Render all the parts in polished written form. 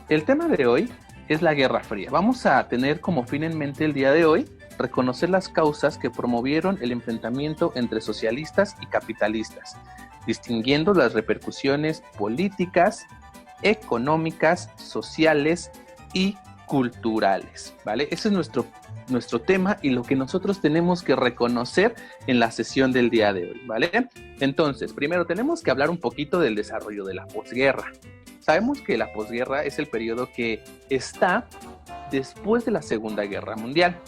El tema de hoy es la Guerra Fría. Vamos a tener como fin en mente el día de hoy reconocer las causas que promovieron el enfrentamiento entre socialistas y capitalistas, distinguiendo las repercusiones políticas, económicas, sociales y culturales, ¿vale? Ese es nuestro tema y lo que nosotros tenemos que reconocer en la sesión del día de hoy, ¿vale? Entonces, primero tenemos que hablar un poquito del desarrollo de la posguerra. Sabemos que la posguerra es el periodo que está después de la Segunda Guerra Mundial.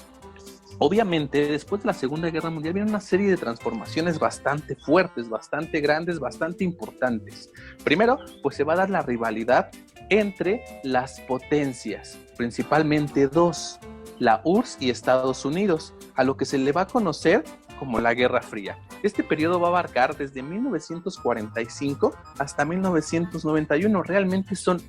Obviamente, después de la Segunda Guerra Mundial viene una serie de transformaciones bastante fuertes, bastante grandes, bastante importantes. Primero, pues se va a dar la rivalidad entre las potencias, principalmente dos, la URSS y Estados Unidos, a lo que se le va a conocer como la Guerra Fría. Este periodo va a abarcar desde 1945 hasta 1991. Realmente son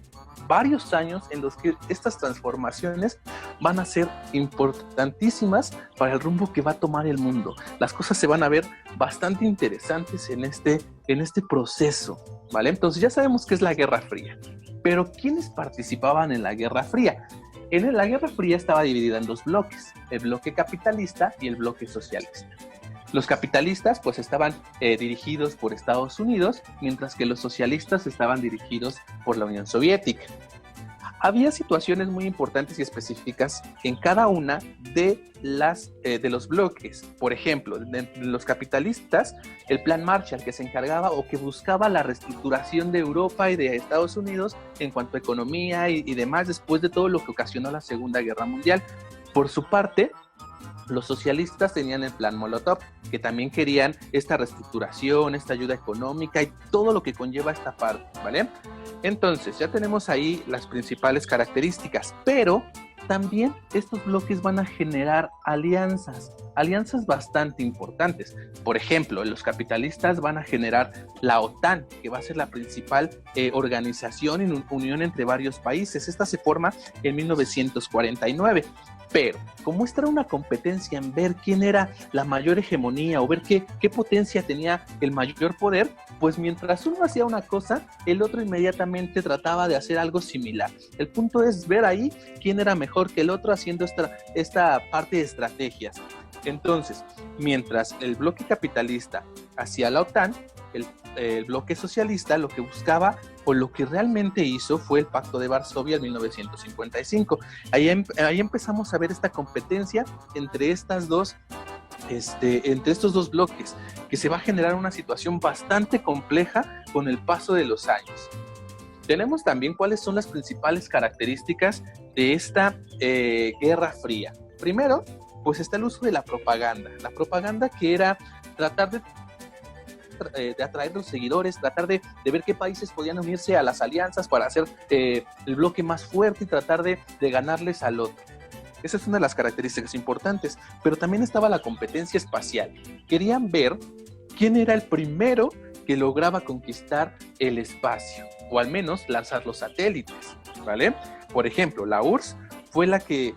varios años en los que estas transformaciones van a ser importantísimas para el rumbo que va a tomar el mundo. Las cosas se van a ver bastante interesantes en este proceso, ¿vale? Entonces ya sabemos qué es la Guerra Fría, pero ¿quiénes participaban en la Guerra Fría? La Guerra Fría estaba dividida en dos bloques, el bloque capitalista y el bloque socialista. Los capitalistas pues estaban dirigidos por Estados Unidos, mientras que los socialistas estaban dirigidos por la Unión Soviética. Había situaciones muy importantes y específicas en cada una de los bloques. Por ejemplo, de los capitalistas, el Plan Marshall, que se encargaba o que buscaba la reestructuración de Europa y de Estados Unidos en cuanto a economía y demás, después de todo lo que ocasionó la Segunda Guerra Mundial. Por su parte, los socialistas tenían el Plan Molotov, que también querían esta reestructuración, esta ayuda económica y todo lo que conlleva esta parte, ¿vale? Entonces, ya tenemos ahí las principales características, pero también estos bloques van a generar alianzas bastante importantes. Por ejemplo, los capitalistas van a generar la OTAN, que va a ser la principal organización en unión entre varios países. Esta se forma en 1949. Pero, como esta era una competencia en ver quién era la mayor hegemonía o ver qué potencia tenía el mayor poder, pues mientras uno hacía una cosa, el otro inmediatamente trataba de hacer algo similar. El punto es ver ahí quién era mejor que el otro haciendo esta parte de estrategias. Entonces, mientras el bloque capitalista hacía la OTAN, el bloque socialista lo que buscaba o lo que realmente hizo fue el Pacto de Varsovia en 1955. Ahí empezamos a ver esta competencia entre estos dos bloques, que se va a generar una situación bastante compleja con el paso de los años. Tenemos también cuáles son las principales características de esta Guerra Fría. Primero, pues está el uso de la propaganda. La propaganda que era tratar de atraer los seguidores, tratar de ver qué países podían unirse a las alianzas para hacer el bloque más fuerte y tratar de ganarles al otro. Esa es una de las características importantes, pero también estaba la competencia espacial. Querían ver quién era el primero que lograba conquistar el espacio, o al menos lanzar los satélites, ¿vale? Por ejemplo, la URSS fue la que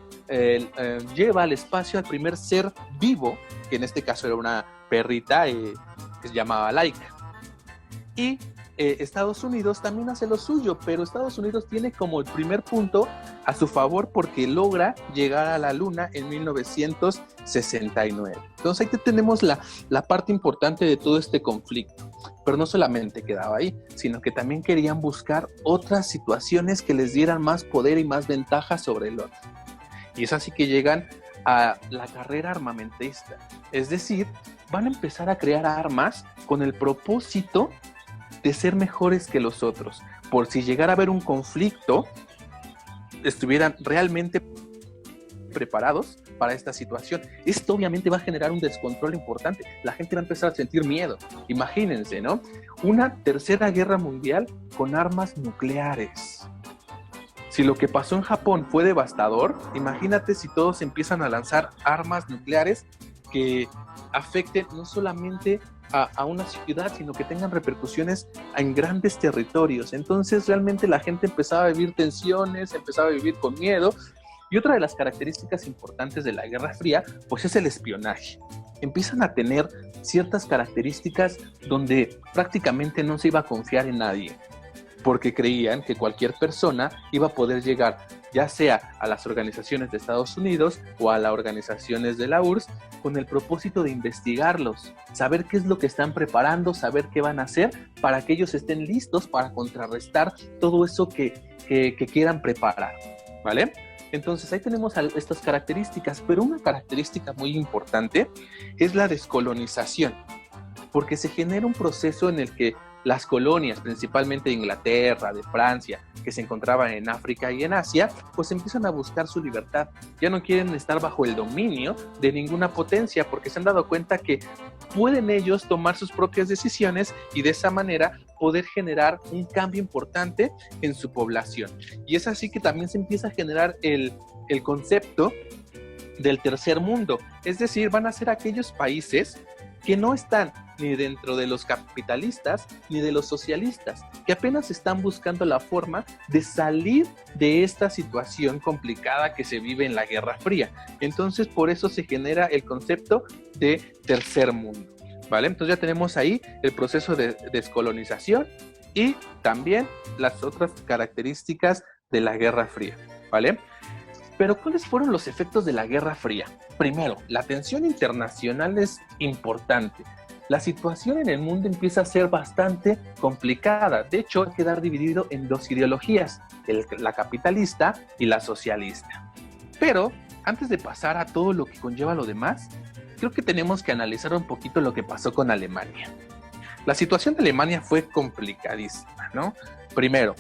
lleva al espacio al primer ser vivo, que en este caso era una perrita que se llamaba Laika. Y Estados Unidos también hace lo suyo, pero Estados Unidos tiene como el primer punto a su favor porque logra llegar a la Luna en 1969. Entonces ahí tenemos la parte importante de todo este conflicto. Pero no solamente quedaba ahí, sino que también querían buscar otras situaciones que les dieran más poder y más ventaja sobre el otro. Y es así que llegan a la carrera armamentista. Es decir, van a empezar a crear armas con el propósito de ser mejores que los otros. Por si llegara a haber un conflicto, estuvieran realmente preparados para esta situación. Esto obviamente va a generar un descontrol importante. La gente va a empezar a sentir miedo. Imagínense, ¿no? Una tercera guerra mundial con armas nucleares. Si lo que pasó en Japón fue devastador, imagínate si todos empiezan a lanzar armas nucleares que afecten no solamente a una ciudad, sino que tengan repercusiones en grandes territorios. Entonces realmente la gente empezaba a vivir tensiones, empezaba a vivir con miedo. Y otra de las características importantes de la Guerra Fría, pues es el espionaje. Empiezan a tener ciertas características donde prácticamente no se iba a confiar en nadie. porque creían que cualquier persona iba a poder llegar ya sea a las organizaciones de Estados Unidos o a las organizaciones de la URSS con el propósito de investigarlos, saber qué es lo que están preparando, saber qué van a hacer para que ellos estén listos para contrarrestar todo eso que quieran preparar, ¿vale? Entonces ahí tenemos estas características, pero una característica muy importante es la descolonización, porque se genera un proceso en el que las colonias, principalmente de Inglaterra, de Francia, que se encontraban en África y en Asia, pues empiezan a buscar su libertad. Ya no quieren estar bajo el dominio de ninguna potencia porque se han dado cuenta que pueden ellos tomar sus propias decisiones y de esa manera poder generar un cambio importante en su población. Y es así que también se empieza a generar el concepto del tercer mundo, es decir, van a ser aquellos países que no están ni dentro de los capitalistas ni de los socialistas, que apenas están buscando la forma de salir de esta situación complicada que se vive en la Guerra Fría. Entonces, por eso se genera el concepto de tercer mundo, ¿vale? Entonces ya tenemos ahí el proceso de descolonización y también las otras características de la Guerra Fría, ¿vale? Pero ¿cuáles fueron los efectos de la Guerra Fría? Primero, la tensión internacional es importante. La situación en el mundo empieza a ser bastante complicada. De hecho, hay que quedar dividido en dos ideologías, la capitalista y la socialista. Pero, antes de pasar a todo lo que conlleva lo demás, creo que tenemos que analizar un poquito lo que pasó con Alemania. La situación de Alemania fue complicadísima, ¿no? Primero,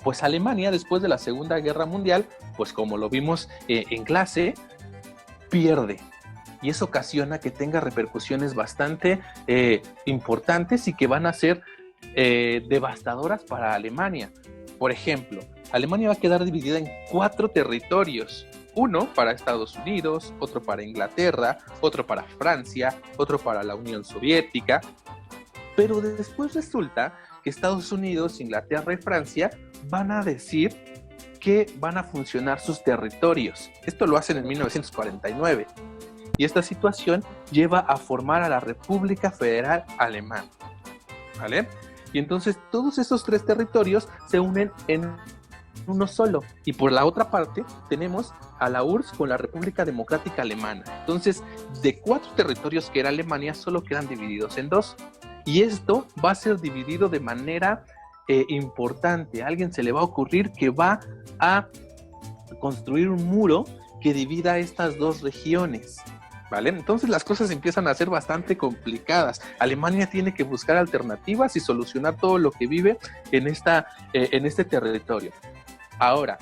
pues Alemania, después de la Segunda Guerra Mundial, pues como lo vimos en clase, pierde. Y eso ocasiona que tenga repercusiones bastante importantes y que van a ser devastadoras para Alemania. Por ejemplo, Alemania va a quedar dividida en 4 territorios. Uno para Estados Unidos, otro para Inglaterra, otro para Francia, otro para la Unión Soviética. Pero después resulta que Estados Unidos, Inglaterra y Francia van a decir que van a funcionar sus territorios. Esto lo hacen en 1949. Y esta situación lleva a formar a la República Federal Alemana, ¿vale? Y entonces todos esos 3 territorios se unen en uno solo. Y por la otra parte tenemos a la URSS con la República Democrática Alemana. Entonces, de 4 territorios que era Alemania, solo quedan divididos en 2. Y esto va a ser dividido de manera importante. A alguien se le va a ocurrir que va a construir un muro que divida estas 2 regiones, ¿vale? Entonces las cosas empiezan a ser bastante complicadas. Alemania tiene que buscar alternativas y solucionar todo lo que vive en este territorio. Ahora,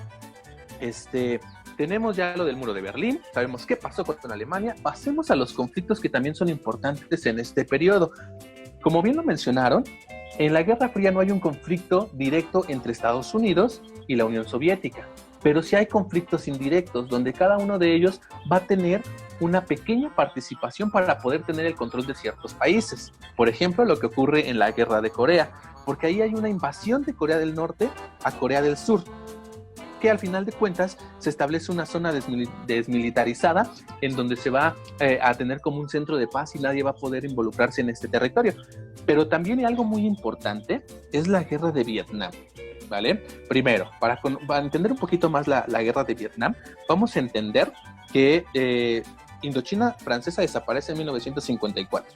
tenemos ya lo del muro de Berlín, sabemos qué pasó con Alemania. Pasemos a los conflictos que también son importantes en este periodo. Como bien lo mencionaron, en la Guerra Fría no hay un conflicto directo entre Estados Unidos y la Unión Soviética, pero sí hay conflictos indirectos donde cada uno de ellos va a tener una pequeña participación para poder tener el control de ciertos países. Por ejemplo, lo que ocurre en la Guerra de Corea, porque ahí hay una invasión de Corea del Norte a Corea del Sur, que al final de cuentas se establece una zona desmilitarizada en donde se va a tener como un centro de paz y nadie va a poder involucrarse en este territorio. Pero también hay algo muy importante, es la Guerra de Vietnam, ¿vale? Primero, para entender un poquito más la Guerra de Vietnam, vamos a entender que Indochina francesa desaparece en 1954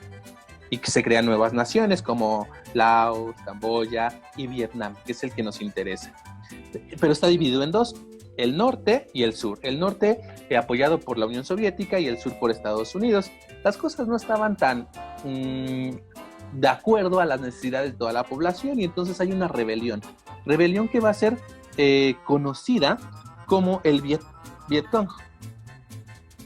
y que se crean nuevas naciones como Laos, Camboya y Vietnam, que es el que nos interesa. Pero está dividido en 2, el norte y el sur. El norte apoyado por la Unión Soviética y el sur por Estados Unidos. Las cosas no estaban tan de acuerdo a las necesidades de toda la población y entonces hay una rebelión que va a ser conocida como el Vietcong.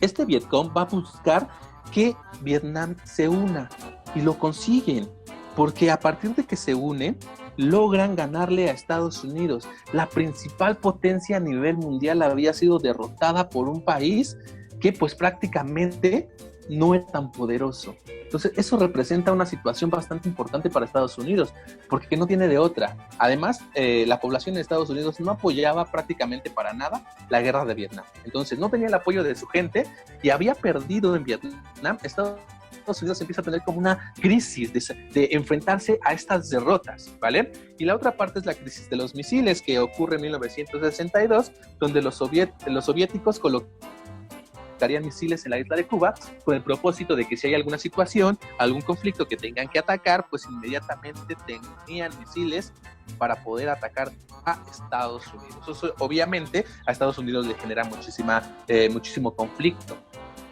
Este Vietcong va a buscar que Vietnam se una y lo consiguen, porque a partir de que se unen logran ganarle a Estados Unidos. La principal potencia a nivel mundial había sido derrotada por un país que pues prácticamente no es tan poderoso. Entonces eso representa una situación bastante importante para Estados Unidos, porque no tiene de otra. Además, la población de Estados Unidos no apoyaba prácticamente para nada la guerra de Vietnam. Entonces no tenía el apoyo de su gente y había perdido en Vietnam Estados Estados Unidos empieza a tener como una crisis de enfrentarse a estas derrotas, ¿vale? Y la otra parte es la crisis de los misiles, que ocurre en 1962, donde los soviéticos colocarían misiles en la isla de Cuba con el propósito de que si hay alguna situación, algún conflicto que tengan que atacar, pues inmediatamente tenían misiles para poder atacar a Estados Unidos. Eso, obviamente a Estados Unidos le genera muchísimo conflicto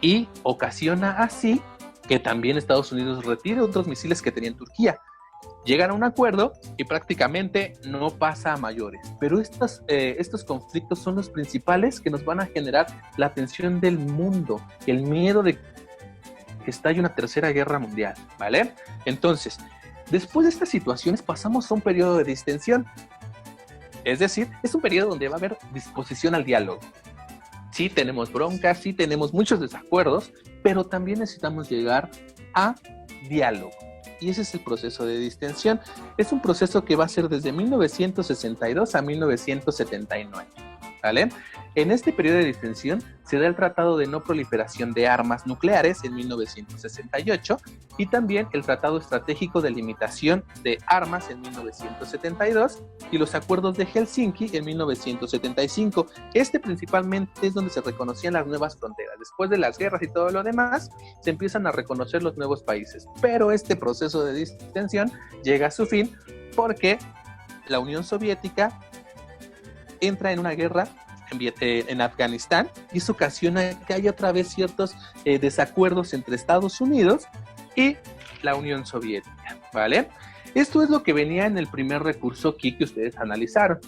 y ocasiona así que también Estados Unidos retire otros misiles que tenía en Turquía. Llegan a un acuerdo y prácticamente no pasa a mayores. Pero estos conflictos son los principales que nos van a generar la tensión del mundo, el miedo de que estalle una tercera guerra mundial, ¿vale? Entonces, después de estas situaciones pasamos a un periodo de distensión. Es decir, es un periodo donde va a haber disposición al diálogo. Sí tenemos broncas, sí tenemos muchos desacuerdos, pero también necesitamos llegar a diálogo. Y ese es el proceso de distensión. Es un proceso que va a ser desde 1962 a 1979, ¿vale? En este periodo de distensión se da el Tratado de No Proliferación de Armas Nucleares en 1968 y también el Tratado Estratégico de Limitación de Armas en 1972 y los Acuerdos de Helsinki en 1975. Este principalmente es donde se reconocían las nuevas fronteras. Después de las guerras y todo lo demás, se empiezan a reconocer los nuevos países. Pero este proceso de distensión llega a su fin porque la Unión Soviética entra en una guerra en Afganistán y eso ocasiona que haya otra vez ciertos desacuerdos entre Estados Unidos y la Unión Soviética, ¿vale? Esto es lo que venía en el primer recurso aquí que ustedes analizaron.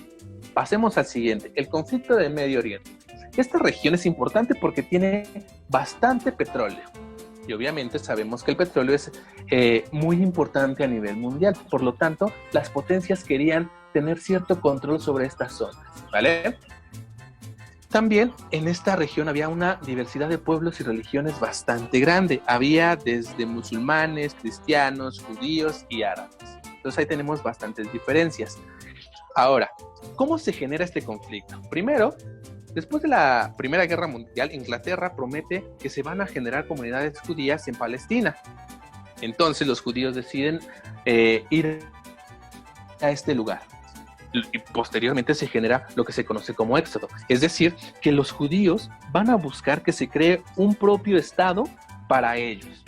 Pasemos al siguiente, el conflicto del Medio Oriente. Esta región es importante porque tiene bastante petróleo y obviamente sabemos que el petróleo es muy importante a nivel mundial, por lo tanto las potencias querían tener cierto control sobre estas zonas, ¿vale? También en esta región había una diversidad de pueblos y religiones bastante grande. Había desde musulmanes, cristianos, judíos y árabes. Entonces ahí tenemos bastantes diferencias. Ahora, ¿cómo se genera este conflicto? Primero, después de la Primera Guerra Mundial, Inglaterra promete que se van a generar comunidades judías en Palestina. Entonces los judíos deciden ir a este lugar. Y posteriormente se genera lo que se conoce como éxodo. Es decir, que los judíos van a buscar que se cree un propio estado para ellos.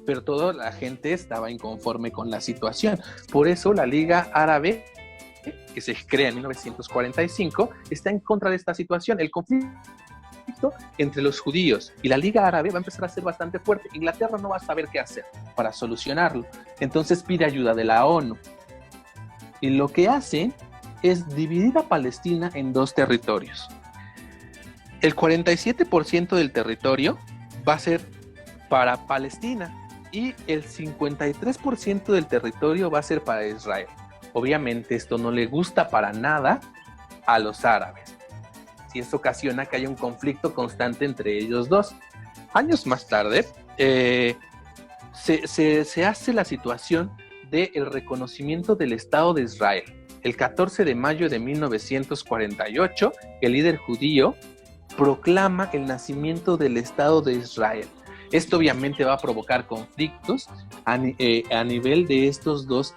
Pero toda la gente estaba inconforme con la situación. Por eso la Liga Árabe, que se crea en 1945, está en contra de esta situación. El conflicto entre los judíos y la Liga Árabe va a empezar a ser bastante fuerte. Inglaterra no va a saber qué hacer para solucionarlo. Entonces pide ayuda de la ONU. Y lo que hacen es dividir a Palestina en dos territorios. El 47% del territorio va a ser para Palestina y el 53% del territorio va a ser para Israel. Obviamente esto no le gusta para nada a los árabes. Y esto ocasiona que haya un conflicto constante entre ellos dos. Años más tarde, se hace la situación del reconocimiento del Estado de Israel. El 14 de mayo de 1948, el líder judío proclama el nacimiento del Estado de Israel. Esto obviamente va a provocar conflictos a nivel de estos dos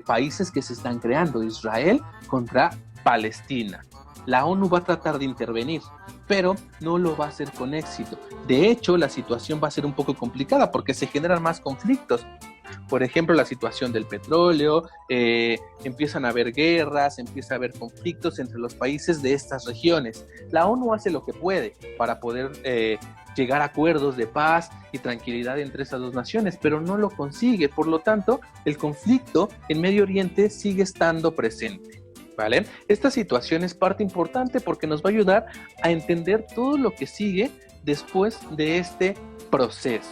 países que se están creando, Israel contra Palestina. La ONU va a tratar de intervenir, pero no lo va a hacer con éxito. De hecho, la situación va a ser un poco complicada porque se generan más conflictos. Por ejemplo, la situación del petróleo, empiezan a haber guerras, empieza a haber conflictos entre los países de estas regiones. La ONU hace lo que puede para poder llegar a acuerdos de paz y tranquilidad entre esas dos naciones, pero no lo consigue. Por lo tanto, el conflicto en Medio Oriente sigue estando presente, ¿vale? Esta situación es parte importante porque nos va a ayudar a entender todo lo que sigue después de este proceso.